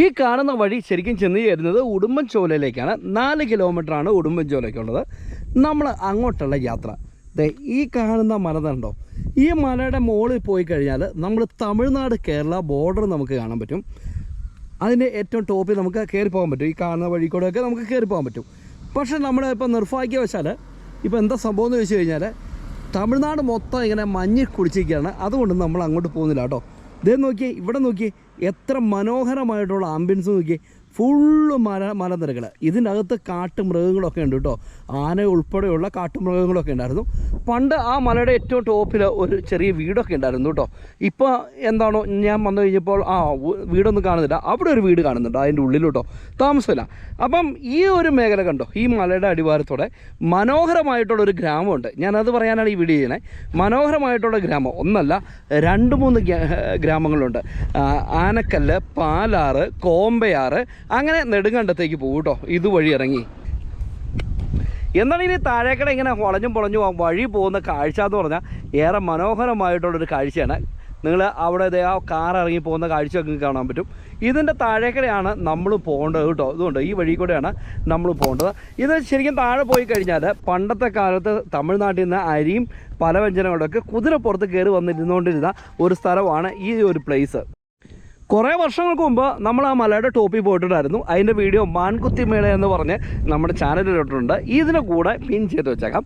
ഈ കാണുന്ന വഴി ശരിക്കും ചെന്ന് ചേരുന്നത് ഉടുമ്പൻചോലയിലേക്കാണ്. 4 കിലോമീറ്ററാണ് ഉടുമ്പൻചോലയ്ക്കുള്ളത്. നമ്മൾ അങ്ങോട്ടുള്ള യാത്ര ഈ കാണുന്ന മല കണ്ടോ? ഈ മലയുടെ മുകളിൽ പോയി കഴിഞ്ഞാൽ നമ്മൾ തമിഴ്നാട് കേരള ബോർഡർ നമുക്ക് കാണാൻ പറ്റും. അതിൻ്റെ ഏറ്റവും ടോപ്പിൽ നമുക്ക് കയറി പോകാൻ പറ്റും. ഈ കാണുന്ന വഴി കൂടെയൊക്കെ നമുക്ക് കയറി പോകാൻ പറ്റും. പക്ഷേ നമ്മളിപ്പോൾ നിർഭാഗ്യവശാൽ ഇപ്പോൾ എന്താ സംഭവം എന്ന് ചോദിച്ചു കഴിഞ്ഞാൽ തമിഴ്നാട് മൊത്തം ഇങ്ങനെ മഞ്ഞിൽ കുളിച്ചിരിക്കുകയാണ്. അതുകൊണ്ട് നമ്മൾ അങ്ങോട്ട് പോകുന്നില്ല കേട്ടോ. ഇതേ നോക്കിയേ, ഇവിടെ നോക്കിയേ, എത്ര മനോഹരമായിട്ടുള്ള ആംബിയൻസ് നോക്കിയേ. ഫുള്ള് മലനിരകൾ. ഇതിനകത്ത് കാട്ടുമൃഗങ്ങളൊക്കെ ഉണ്ട് കേട്ടോ. ആന ഉൾപ്പെടെയുള്ള കാട്ടുമൃഗങ്ങളൊക്കെ ഉണ്ടായിരുന്നു. പണ്ട് ആ മലയുടെ ഏറ്റവും ടോപ്പിൽ ഒരു ചെറിയ വീടൊക്കെ ഉണ്ടായിരുന്നു കേട്ടോ. ഇപ്പോൾ എന്താണോ ഞാൻ വന്നു കഴിഞ്ഞപ്പോൾ വീടൊന്നും കാണുന്നില്ല. അവിടെ ഒരു വീട് കാണുന്നുണ്ട് അതിൻ്റെ ഉള്ളിലോട്ടോ, താമസമില്ല. അപ്പം ഈ ഒരു മേഖല കണ്ടോ, ഈ മലയുടെ അടിവാരത്തോടെ മനോഹരമായിട്ടുള്ളൊരു ഗ്രാമമുണ്ട്. ഞാനത് പറയാനാണ് ഈ വീഡിയോ ചെയ്യണേ. മനോഹരമായിട്ടുള്ള ഗ്രാമം ഒന്നല്ല, 2-3 ഗ്രാമങ്ങളുണ്ട്. ആനക്കല്ല്, പാലാറ്, കോമ്പയാറ്, അങ്ങനെ നെടുങ്കണ്ടത്തേക്ക് പോകും കേട്ടോ. ഇതുവഴി ഇറങ്ങി എന്താണ് ഇനി താഴേക്കട ഇങ്ങനെ വളഞ്ഞും പൊളഞ്ഞും വഴി പോകുന്ന കാഴ്ച എന്ന് പറഞ്ഞാൽ ഏറെ മനോഹരമായിട്ടുള്ളൊരു കാഴ്ചയാണ്. നിങ്ങൾ അവിടെ ആ കാർ ഇറങ്ങി പോകുന്ന കാഴ്ചയൊക്കെ കാണാൻ പറ്റും. ഇതിൻ്റെ താഴേക്കടയാണ് നമ്മൾ പോകേണ്ടത് കേട്ടോ. ഇതുകൊണ്ട് ഈ വഴി കൂടെയാണ് നമ്മൾ പോകേണ്ടത്. ഇത് ശരിക്കും താഴെ പോയി കഴിഞ്ഞാൽ പണ്ടത്തെ കാലത്ത് തമിഴ്നാട്ടിൽ നിന്ന് അരിയും പലവ്യഞ്ജനങ്ങളൊക്കെ കുതിരപ്പുറത്ത് കയറി വന്നിരുന്നുകൊണ്ടിരുന്ന ഒരു സ്ഥലമാണ് ഈ ഒരു പ്ലേസ്. കുറേ വർഷങ്ങൾക്ക് മുമ്പ് നമ്മൾ ആ മലയുടെ ടോപ്പിൽ പോയിട്ടുണ്ടായിരുന്നു. അതിൻ്റെ വീഡിയോ മാൻകുത്തി മേള എന്ന് പറഞ്ഞ് നമ്മുടെ ചാനലിലിട്ടുണ്ട്. ഇതിന് കൂടെ പിൻ ചെയ്ത് വെച്ചേക്കാം.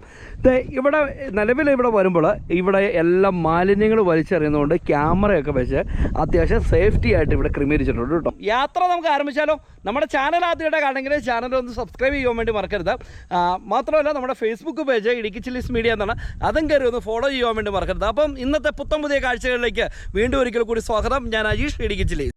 ഇവിടെ നിലവിൽ ഇവിടെ വരുമ്പോൾ ഇവിടെ എല്ലാം മാലിന്യങ്ങൾ വലിച്ചെറിയുന്നതുകൊണ്ട് ക്യാമറയൊക്കെ വെച്ച് അത്യാവശ്യം സേഫ്റ്റി ആയിട്ട് ഇവിടെ ക്രമീകരിച്ചിട്ടുണ്ട് കേട്ടോ. യാത്ര നമുക്ക് ആരംഭിച്ചാലോ? നമ്മുടെ ചാനൽ ആദ്യമായിട്ട് കാണണമെങ്കിൽ ചാനൽ ഒന്ന് സബ്സ്ക്രൈബ് ചെയ്യാൻ വേണ്ടി മറക്കരുത്. മാത്രമല്ല നമ്മുടെ Facebook page Idukki chillies media എന്നാണ്, അതും കയറി ഒന്ന് ഫോളോ ചെയ്യാൻ വേണ്ടി മറക്കരുത്. അപ്പം ഇന്നത്തെ പുതിയ കാഴ്ചകളിലേക്ക് വീണ്ടും ഒരിക്കൽ കൂടി സ്വാഗതം. ഞാൻ അജീഷ്, ഇടുക്കി ചില്ലീസ്.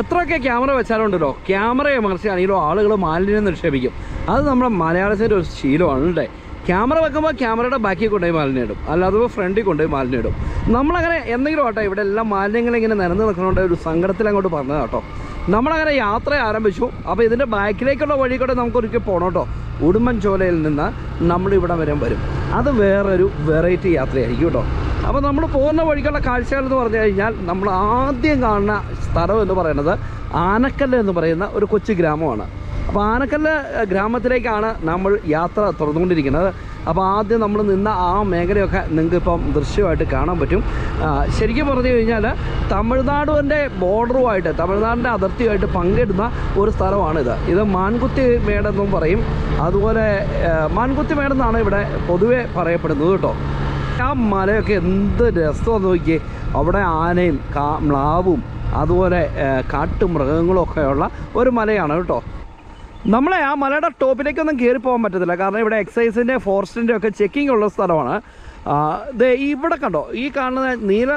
എത്രയൊക്കെ ക്യാമറ വെച്ചാലുണ്ടല്ലോ, ക്യാമറയെ മറിച്ചാണെങ്കിലോ ആളുകൾ മാലിന്യം നിക്ഷേപിക്കും. അത് നമ്മുടെ മലയാളത്തിൻ്റെ ഒരു ശീലമാണ് അല്ലേ. ക്യാമറ വെക്കുമ്പോൾ ക്യാമറയുടെ ബാക്കിൽ കൊണ്ടുപോയി മാലിന്യം ഇടും, അല്ലാതെ ഫ്രണ്ടിൽ കൊണ്ടുപോയി മാലിന്യം ഇടും. നമ്മളങ്ങനെ എന്തെങ്കിലും ആട്ടോ, ഇവിടെ എല്ലാം മാലിന്യങ്ങളിങ്ങനെ നിരന്ന് നിൽക്കണോണ്ട് ഒരു സങ്കടത്തിൽ അങ്ങോട്ട് പറഞ്ഞത് കേട്ടോ. നമ്മളങ്ങനെ യാത്ര ആരംഭിച്ചു. അപ്പോൾ ഇതിൻ്റെ ബാക്കിലേക്കുള്ള വഴി കൂടെ നമുക്കൊരിക്കൽ പോകണം കേട്ടോ. ഉടുമ്പൻചോലയിൽ നിന്ന് നമ്മളിവിടെ വരും. അത് വേറൊരു വെറൈറ്റി യാത്രയായിരിക്കും കേട്ടോ. അപ്പോൾ നമ്മൾ പോകുന്ന വഴിക്കുള്ള കാഴ്ചകൾ എന്ന് പറഞ്ഞു കഴിഞ്ഞാൽ നമ്മൾ ആദ്യം കാണുന്ന സ്ഥലം എന്ന് പറയുന്നത് ആനക്കല്ല് എന്ന് പറയുന്ന ഒരു കൊച്ചു ഗ്രാമമാണ്. അപ്പോൾ ആനക്കല്ല് ഗ്രാമത്തിലേക്കാണ് നമ്മൾ യാത്ര തുറന്നുകൊണ്ടിരിക്കുന്നത്. അപ്പോൾ ആദ്യം നമ്മൾ നിന്ന ആ മേഖലയൊക്കെ നിങ്ങൾക്ക് ഇപ്പം ദൃശ്യമായിട്ട് കാണാൻ പറ്റും. ശരിക്കും പറഞ്ഞു കഴിഞ്ഞാൽ തമിഴ്നാടിൻ്റെ ബോർഡറുമായിട്ട്, തമിഴ്നാടിൻ്റെ അതിർത്തിയായിട്ട് പങ്കിടുന്ന ഒരു സ്ഥലമാണിത്. ഇത് മാൻകുത്തി മേടെന്നും പറയും. അതുപോലെ മാൻകുത്തി മേടെന്നാണ് ഇവിടെ പൊതുവെ പറയപ്പെടുന്നത് കേട്ടോ. ആ മലയൊക്കെ എന്ത് രസമെന്ന് നോക്കിയേ. അവിടെ ആനയും മ്ലാവും അതുപോലെ കാട്ടുമൃഗങ്ങളൊക്കെയുള്ള ഒരു മലയാണ് കേട്ടോ. നമ്മളെ ആ മലയുടെ ടോപ്പിലേക്കൊന്നും കയറി പോകാൻ പറ്റത്തില്ല, കാരണം ഇവിടെ എക്സൈസിൻ്റെ ഫോറസ്റ്റിൻ്റെ ഒക്കെ ചെക്കിംഗ് ഉള്ള സ്ഥലമാണ്. ഇവിടെ കണ്ടോ, ഈ കാണുന്ന നീല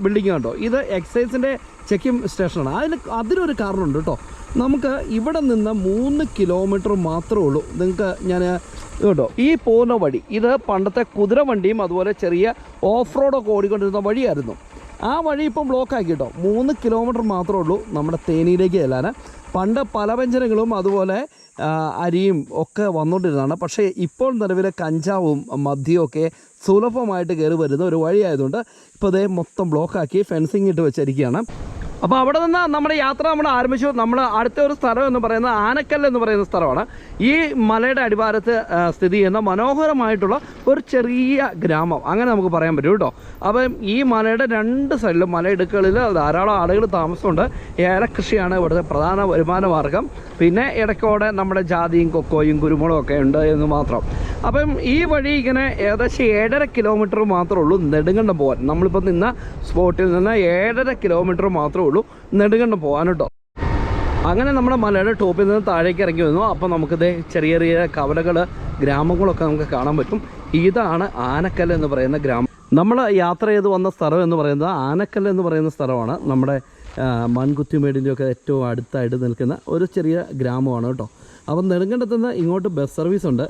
ബിൽഡിങ് കണ്ടോ, ഇത് എക്സൈസിൻ്റെ ചെക്കിംഗ് സ്റ്റേഷനാണ്. അതിനൊരു കാരണമുണ്ട് കേട്ടോ. നമുക്ക് ഇവിടെ നിന്ന് 3 കിലോമീറ്റർ മാത്രമേ ഉള്ളൂ. നിങ്ങൾക്ക് ഞാൻ കേട്ടോ ഈ പോകുന്ന വഴി, ഇത് പണ്ടത്തെ കുതിര വണ്ടിയും അതുപോലെ ചെറിയ ഓഫ് റോഡൊക്കെ ഓടിക്കൊണ്ടിരുന്ന വഴിയായിരുന്നു. ആ വഴി ഇപ്പം ബ്ലോക്കാക്കി കേട്ടോ. 3 കിലോമീറ്റർ മാത്രമേ ഉള്ളൂ നമ്മുടെ തേനിയിലേക്ക് ചെല്ലാൻ. പണ്ട് പലവ്യഞ്ജനങ്ങളും അതുപോലെ അരിയും ഒക്കെ വന്നുകൊണ്ടിരുന്നതാണ്. പക്ഷേ ഇപ്പോൾ നിലവിൽ കഞ്ചാവും മദ്യവും ഒക്കെ സുലഭമായിട്ട് കയറി വരുന്ന ഒരു വഴിയായതുകൊണ്ട് ഇപ്പോൾ ഇതേ മൊത്തം ബ്ലോക്കാക്കി ഫെൻസിങ് ഇട്ട് വെച്ചിരിക്കുകയാണ്. അപ്പോൾ അവിടെ നിന്ന് നമ്മുടെ യാത്ര നമ്മൾ ആരംഭിച്ചു. നമ്മൾ അടുത്ത ഒരു സ്ഥലം എന്ന് പറയുന്നത് ആനക്കല്ല് എന്ന് പറയുന്ന സ്ഥലമാണ്. ഈ മലയുടെ അടിവാരത്ത് സ്ഥിതി ചെയ്യുന്ന മനോഹരമായിട്ടുള്ള ഒരു ചെറിയ ഗ്രാമം അങ്ങനെ നമുക്ക് പറയാൻ പറ്റും കേട്ടോ. അപ്പം ഈ മലയുടെ 2 സൈഡിലും മലയിടുക്കുകളിൽ ധാരാളം ആളുകൾ താമസമുണ്ട്. ഏലകൃഷിയാണ് ഇവിടുത്തെ പ്രധാന വരുമാന മാർഗം. പിന്നെ ഇടയ്ക്കോടെ നമ്മുടെ ജാതിയും കൊക്കോയും കുരുമുളകും ഒക്കെ ഉണ്ട് എന്ന് മാത്രം. അപ്പം ഈ വഴി ഇങ്ങനെ ഏകദേശം 7.5 കിലോമീറ്റർ മാത്രമേ ഉള്ളൂ നെടുങ്കണ്ടം പോകാൻ. നമ്മളിപ്പോൾ നിന്ന സ്പോട്ടിൽ നിന്ന് 7.5 കിലോമീറ്റർ മാത്രമേ ഉള്ളൂ നെടുങ്കണ്ടം പോകാൻ കേട്ടോ. അങ്ങനെ നമ്മുടെ മലയുടെ ടോപ്പിൽ നിന്ന് താഴേക്ക് ഇറങ്ങി വന്നു. അപ്പോൾ നമുക്കിത് ചെറിയ ചെറിയ കവലകൾ ഗ്രാമങ്ങളൊക്കെ നമുക്ക് കാണാൻ പറ്റും. ഇതാണ് ആനക്കല്ല് എന്ന് പറയുന്ന ഗ്രാമം. നമ്മൾ യാത്ര ചെയ്ത് വന്ന സ്ഥലം എന്ന് പറയുന്നത് ആനക്കല്ല് എന്ന് പറയുന്ന സ്ഥലമാണ്. നമ്മുടെ മൺകുത്തിമേടിൻ്റെയൊക്കെ ഏറ്റവും അടുത്തായിട്ട് നിൽക്കുന്ന ഒരു ചെറിയ ഗ്രാമമാണ് കേട്ടോ. അപ്പം നെടുങ്കണ്ടത്ത് നിന്ന് ഇങ്ങോട്ട് ബസ് സർവീസ് ഉണ്ട്.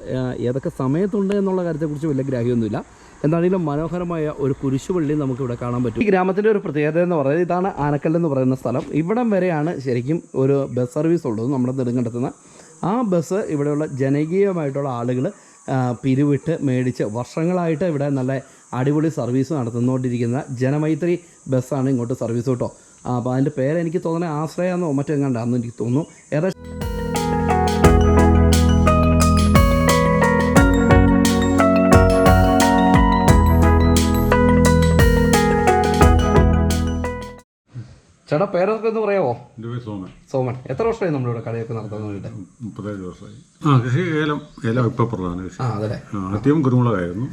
ഏതൊക്കെ സമയത്തുണ്ട് എന്നുള്ള കാര്യത്തെക്കുറിച്ച് വലിയ ഗ്രാഹ്യമൊന്നുമില്ല. എന്താണെങ്കിലും മനോഹരമായ ഒരു കുരിശുപള്ളി നമുക്കിവിടെ കാണാൻ പറ്റും. ഈ ഗ്രാമത്തിൻ്റെ ഒരു പ്രത്യേകത എന്ന് പറയുന്നത് ഇതാണ് ആനക്കല്ല് എന്ന് പറയുന്ന സ്ഥലം. ഇവിടം വരെയാണ് ശരിക്കും ഒരു ബസ് സർവീസ് ഉള്ളത് നമ്മുടെ നെടുങ്കണ്ടത്ത് നിന്ന്. ആ ബസ് ഇവിടെയുള്ള ജനകീയമായിട്ടുള്ള ആളുകൾ പിരിവിട്ട് മേടിച്ച് വർഷങ്ങളായിട്ട് ഇവിടെ നല്ല അടിപൊളി സർവീസ് നടത്തുന്നുകൊണ്ടിരിക്കുന്ന ജനമൈത്രി ബസ്സാണ് ഇങ്ങോട്ട് സർവീസ് കേട്ടോ. അപ്പോൾ അതിൻ്റെ പേര് എനിക്ക് തോന്നുന്നത് ആശ്രയാന്നോ മറ്റോ എങ്ങാണ്ടാന്ന് എനിക്ക് തോന്നുന്നു. ചേട്ടാ പേരൊക്കെ ഒന്ന് പറയാമോ? സോമൻ. എത്ര വർഷമായി നമ്മളിവിടെ കടയൊക്കെ നടത്തുന്നത്? 37 വർഷമായി. കൃഷി ഏലം ഇപ്പോൾ പ്രധാന കൃഷി. ആദ്യം കുരുമുളകായിരുന്നു.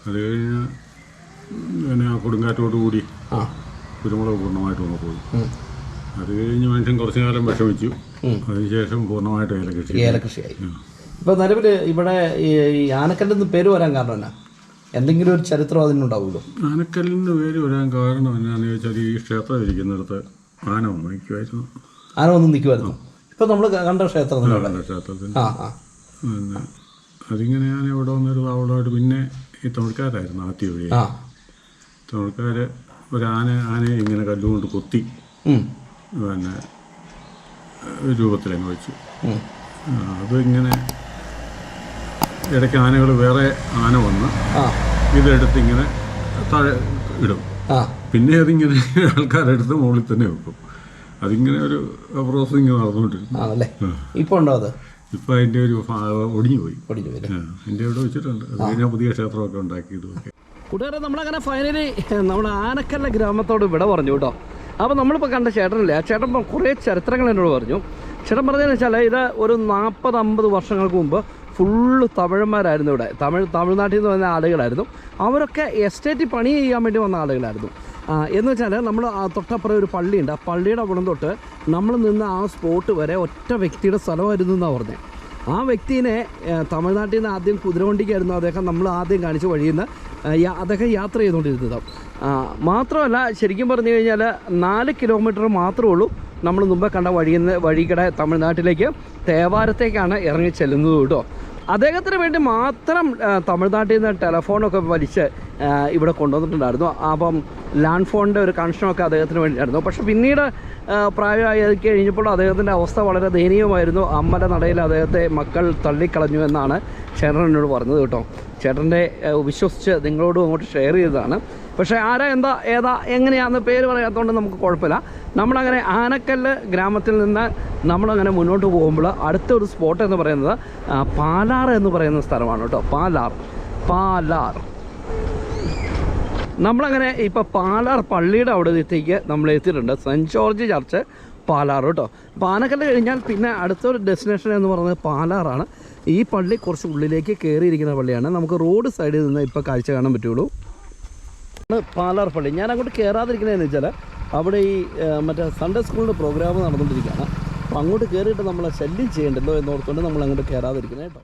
അത് കഴിഞ്ഞ് പിന്നെ കൊടുങ്കാറ്റോടുകൂടി കുരുമുളക് പൂർണ്ണമായിട്ട് വന്ന് പോയി. അത് കഴിഞ്ഞ് മനുഷ്യൻ കുറച്ചു കാലം വിഷമിച്ചു. അതിനുശേഷം പൂർണ്ണമായിട്ട് ഏലകൃഷിയായി. ഇപ്പോൾ നിലവിൽ ഇവിടെ ഈ ആനക്കല്ലെന്ന് പേര് വരാൻ കാരണം എന്നാ? എന്തെങ്കിലും ഒരു ചരിത്രം അതിനുണ്ടാവുമല്ലോ. ആനക്കല്ലിൻ്റെ പേര് വരാൻ കാരണം എന്നാന്ന് ചോദിച്ചാൽ ഈ ക്ഷേത്രം ഇരിക്കുന്നിടത്ത് ആന വന്ന് നിൽക്കുമായിരുന്നു. ആന വന്ന് നിൽക്കുമായിരുന്നു. ഇപ്പം നമ്മൾ കണ്ട ക്ഷേത്രത്തിന് പിന്നെ അതിങ്ങനെ ആന ഇവിടെ വന്നൊരു താവളമായിട്ട്. പിന്നെ ഈ തമിഴ്ക്കാരായിരുന്നു ആദ്യ വഴി. തമിഴ്ക്കാർ ഒരു ആനയെ ഇങ്ങനെ കല്ലുകൊണ്ട് കൊത്തി പിന്നെ രൂപത്തിലങ്ങ് വെച്ചു. അതിങ്ങനെ ഇടയ്ക്ക് ആനകൾ വേറെ ആന വന്ന് ഇതെടുത്ത് ഇങ്ങനെ താഴെ ഇടും. പിന്നെ അതിങ്ങനെ ആൾക്കാരെടുത്ത് മുകളിൽ തന്നെ വെക്കും. അതിങ്ങനെ ഒരു പ്രോസസ്സിങ് നടന്നുകൊണ്ടിരുന്നു. ഇപ്പോൾ ഉണ്ടോ അത്? ഇപ്പം അതിൻ്റെ ഒരു ഒടിഞ്ഞു പോയി. എൻ്റെ ഇവിടെ വെച്ചിട്ടുണ്ട്. അത് കഴിഞ്ഞാൽ പുതിയ ക്ഷേത്രമൊക്കെ ഉണ്ടാക്കിയതുമൊക്കെ. കൂട്ടുകാരെ, നമ്മളങ്ങനെ ഫൈനലി നമ്മുടെ ആനക്കല്ല ഗ്രാമത്തോട് ഇവിടെ പറഞ്ഞു കേട്ടോ. അപ്പോൾ നമ്മളിപ്പോൾ കണ്ട ചേട്ടനില്ലേ, ആ ചേട്ടൻ കുറേ ചരിത്രങ്ങൾ എന്നോട് പറഞ്ഞു. ചേട്ടൻ പറഞ്ഞതെന്ന് വെച്ചാൽ ഇത് ഒരു 40-50 വർഷങ്ങൾക്ക് മുമ്പ് ഫുള്ള് തമിഴന്മാരായിരുന്നു ഇവിടെ. തമിഴ്നാട്ടിൽ നിന്ന് വന്ന ആളുകളായിരുന്നു. അവരൊക്കെ എസ്റ്റേറ്റ് പണി ചെയ്യാൻ വേണ്ടി വന്ന ആളുകളായിരുന്നു. എന്ന് വെച്ചാൽ നമ്മൾ തൊട്ടപ്പുറം ഒരു പള്ളിയുണ്ട്. ആ പള്ളിയുടെ അവിടെ തൊട്ട് നമ്മൾ നിന്ന് ആ സ്പോട്ട് വരെ ഒറ്റ വ്യക്തിയുടെ സ്ഥലമായിരുന്നു എന്നാണ് പറഞ്ഞത്. ആ വ്യക്തിനെ തമിഴ്നാട്ടിൽ നിന്ന് ആദ്യം കുതിരവണ്ടിക്കായിരുന്നു അദ്ദേഹം നമ്മൾ ആദ്യം കാണിച്ച വഴിയിൽ നിന്ന് അദ്ദേഹം യാത്ര ചെയ്തുകൊണ്ടിരുന്നത്. മാത്രമല്ല ശരിക്കും പറഞ്ഞു കഴിഞ്ഞാൽ 4 കിലോമീറ്റർ മാത്രമേ ഉള്ളൂ നമ്മൾ മുമ്പേ കണ്ട വഴിക്കടെ തമിഴ്നാട്ടിലേക്ക് തേവാരത്തേക്കാണ് ഇറങ്ങി ചെല്ലുന്നത് കേട്ടോ. അദ്ദേഹത്തിന് വേണ്ടി മാത്രം തമിഴ്നാട്ടിൽ നിന്ന് ടെലഫോണൊക്കെ വലിച്ച് ഇവിടെ കൊണ്ടുവന്നിട്ടുണ്ടായിരുന്നു. അപ്പം ലാൻഡ് ഫോണിൻ്റെ ഒരു കണക്ഷനൊക്കെ അദ്ദേഹത്തിന് വേണ്ടിയായിരുന്നു. പക്ഷെ പിന്നീട് പ്രായമായി കഴിഞ്ഞപ്പോൾ അദ്ദേഹത്തിൻ്റെ അവസ്ഥ വളരെ ദയനീയമായിരുന്നു. അമ്മയുടെ നടയിൽ അദ്ദേഹത്തെ മക്കൾ തള്ളിക്കളഞ്ഞു എന്നാണ് ചേട്ടൻ എന്നോട് പറഞ്ഞത് കേട്ടോ. ചേട്ടൻ്റെ വിശ്വസിച്ച് നിങ്ങളോടും അങ്ങോട്ട് ഷെയർ ചെയ്തതാണ്. പക്ഷേ ആരാ ഏതാ എങ്ങനെയാണെന്ന് പേര് പറയാത്തതുകൊണ്ട് നമുക്ക് കുഴപ്പമില്ല. നമ്മളങ്ങനെ ആനക്കല്ല് ഗ്രാമത്തിൽ നിന്ന് നമ്മളങ്ങനെ മുന്നോട്ട് പോകുമ്പോൾ അടുത്തൊരു സ്പോട്ട് എന്ന് പറയുന്നത് പാലാർ എന്ന് പറയുന്ന സ്ഥലമാണ് കേട്ടോ. പാലാർ നമ്മളങ്ങനെ ഇപ്പോൾ പാലാർ പള്ളിയുടെ അവിടെ എത്തിക്ക് നമ്മൾ എത്തിയിട്ടുണ്ട്. സെൻറ്റ് ജോർജ് ചർച്ച് പാലാർ കേട്ടോ. അപ്പോൾ ആനക്കല്ല് കഴിഞ്ഞാൽ പിന്നെ അടുത്തൊരു ഡെസ്റ്റിനേഷൻ എന്ന് പറയുന്നത് പാലാറാണ്. ഈ പള്ളി കുറച്ച് ഉള്ളിലേക്ക് കയറിയിരിക്കുന്ന പള്ളിയാണ്. നമുക്ക് റോഡ് സൈഡിൽ നിന്ന് ഇപ്പോൾ കാഴ്ച കാണാൻ പറ്റുള്ളൂ. പാലാർ പള്ളി. ഞാൻ അങ്ങോട്ട് കയറാതിരിക്കുന്നതെന്ന് വെച്ചാൽ അവിടെ ഈ മറ്റേ സൺഡേ സ്കൂളിൻ്റെ പ്രോഗ്രാം നടന്നുകൊണ്ടിരിക്കുകയാണ്. അപ്പോൾ അങ്ങോട്ട് കയറിയിട്ട് നമ്മളെ ശല്യം ചെയ്യേണ്ടല്ലോ എന്നോർത്തുകൊണ്ട് നമ്മൾ അങ്ങോട്ട് കയറാതിരിക്കുന്നത് കേട്ടോ.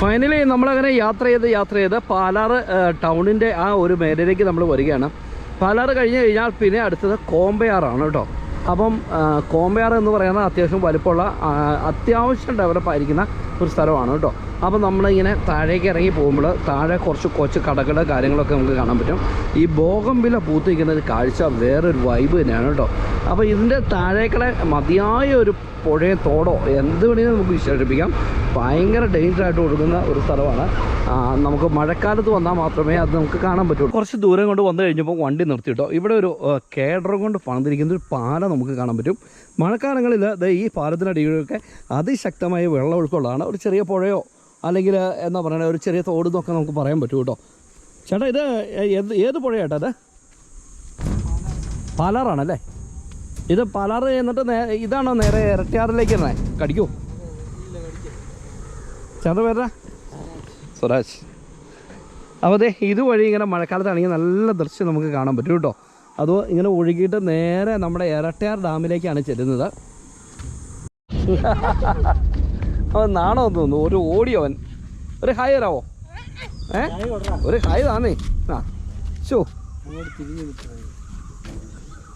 ഫൈനലി നമ്മളങ്ങനെ യാത്ര ചെയ്ത് പാലാർ ടൗണിൻ്റെ ആ ഒരു മേഖലയിലേക്ക് നമ്മൾ വരികയാണ്. പാലാർ കഴിഞ്ഞ് കഴിഞ്ഞാൽ പിന്നെ അടുത്തത് കോമ്പയാറാണ് കേട്ടോ. അപ്പം കോമ്പയാർ എന്ന് പറയുന്നത് അത്യാവശ്യം വലിപ്പമുള്ള അത്യാവശ്യം ഡെവലപ്പായിരിക്കുന്ന ഒരു സ്ഥലമാണ് കേട്ടോ. അപ്പോൾ നമ്മളിങ്ങനെ താഴേക്ക് ഇറങ്ങി പോകുമ്പോൾ താഴെ കുറച്ച് കടകളുടെ കാര്യങ്ങളൊക്കെ നമുക്ക് കാണാൻ പറ്റും. ഈ ബോഗൺവില്ല പൂത്തിരിക്കുന്ന ഒരു കാഴ്ച വേറൊരു വൈബ് തന്നെയാണ് കേട്ടോ. അപ്പോൾ ഇതിൻ്റെ താഴേക്കളെ മതിയായ ഒരു പുഴയോ തോടോ എന്ത് വേണമെങ്കിലും നമുക്ക് വിശേഷിപ്പിക്കാം. ഭയങ്കര ഡേഞ്ചറായിട്ട് ഒഴുകുന്ന ഒരു സ്ഥലമാണ്. നമുക്ക് മഴക്കാലത്ത് വന്നാൽ മാത്രമേ അത് നമുക്ക് കാണാൻ പറ്റുള്ളൂ. കുറച്ച് ദൂരം കൊണ്ട് വന്നു കഴിഞ്ഞപ്പോൾ വണ്ടി നിർത്തിയിട്ടോ. ഇവിടെ ഒരു കേഡർ കൊണ്ട് പണിതിരിക്കുന്ന ഒരു പാലം നമുക്ക് കാണാൻ പറ്റും. മഴക്കാലങ്ങളിൽ ഈ പാലത്തിനടിയിലൊക്കെ അതിശക്തമായ വെള്ളമൊഴുക്കുള്ളതാണ്. ഒരു ചെറിയ പുഴയോ അല്ലെങ്കിൽ എന്താ പറയുക ഒരു ചെറിയ തോടുന്നൊക്കെ നമുക്ക് പറയാൻ പറ്റും കേട്ടോ. ചേട്ടാ ഇത് ഏത് പുഴയാട്ടാ? അത് പാലാറാണല്ലേ? ഇത് പാലാറ് എന്നിട്ട് ഇതാണോ നേരെ ഇരട്ടിയാറിലേക്ക് തന്നെ കടിക്കൂ? ചേട്ടൻ പേരാ? സ്വരാജ്. അപ്പോൾ അതെ ഇതുവഴി ഇങ്ങനെ മഴക്കാലത്താണെങ്കിൽ നല്ല ദൃശ്യം നമുക്ക് കാണാൻ പറ്റും കേട്ടോ. അതോ ഇങ്ങനെ ഒഴുകിയിട്ട് നേരെ നമ്മുടെ ഇരട്ടിയാർ ഡാമിലേക്കാണ് ചെല്ലുന്നത്. അവൻ നാണോ തോന്നുന്നു, ഒരു ഓടിയവൻ. ഒരു ഹായ് തരാവോ? ഒരു ഹായ് താന്നേ. ഷോ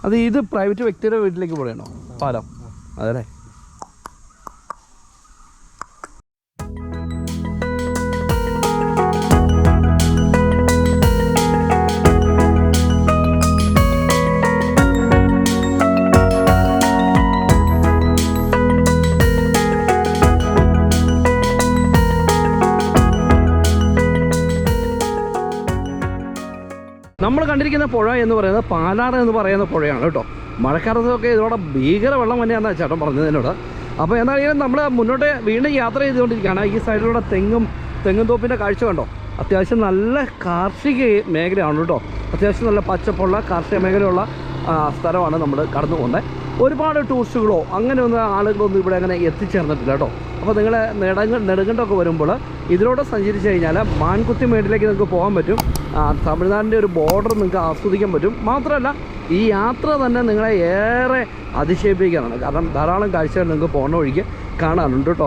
അത് ഇത് പ്രൈവറ്റ് വ്യക്തിയുടെ വീട്ടിലേക്ക് പോകണോ പാലം? അതല്ലേ. നമ്മൾ കണ്ടിരിക്കുന്ന പുഴ എന്ന് പറയുന്നത് പാലാറ് എന്ന് പറയുന്ന പുഴയാണ് കേട്ടോ. മഴക്കാലത്തൊക്കെ ഇതോടെ ഭീകര വെള്ളം തന്നെയാണ് ചേട്ടൻ പറഞ്ഞതിനോട്. അപ്പോൾ എന്തായാലും നമ്മൾ മുന്നോട്ട് വീണ്ടും യാത്ര ചെയ്തുകൊണ്ടിരിക്കുകയാണ്. ഈ സൈഡിലൂടെ തെങ്ങും തോപ്പിൻ്റെ കാഴ്ച കണ്ടോ. അത്യാവശ്യം നല്ല കാർഷിക മേഖലയാണ് കേട്ടോ. അത്യാവശ്യം നല്ല പച്ചപ്പുള്ള കാർഷിക മേഖലയുള്ള സ്ഥലമാണ് നമ്മൾ കടന്നു പോകുന്നത്. ഒരുപാട് ടൂറിസ്റ്റുകളോ അങ്ങനെയൊന്നും ആളുകളൊന്നും ഇവിടെ അങ്ങനെ എത്തിച്ചേർന്നിട്ടില്ല കേട്ടോ. അപ്പോൾ നിങ്ങൾ നെടുങ്കണ്ടൊക്കെ വരുമ്പോൾ ഇതിലൂടെ സഞ്ചരിച്ച് കഴിഞ്ഞാൽ മാൻകുത്തി മേട്ടിലേക്ക് നിങ്ങൾക്ക് പോകാൻ പറ്റും. തമിഴ്നാടിൻ്റെ ഒരു ബോർഡർ നിങ്ങൾക്ക് ആസ്വദിക്കാൻ പറ്റും. മാത്രമല്ല ഈ യാത്ര തന്നെ നിങ്ങളെ ഏറെ അതിശയിപ്പിക്കാനാണ്. കാരണം ധാരാളം കാഴ്ചകൾ നിങ്ങൾക്ക് പോകുന്ന വഴിക്ക് കാണാനുണ്ട് കേട്ടോ.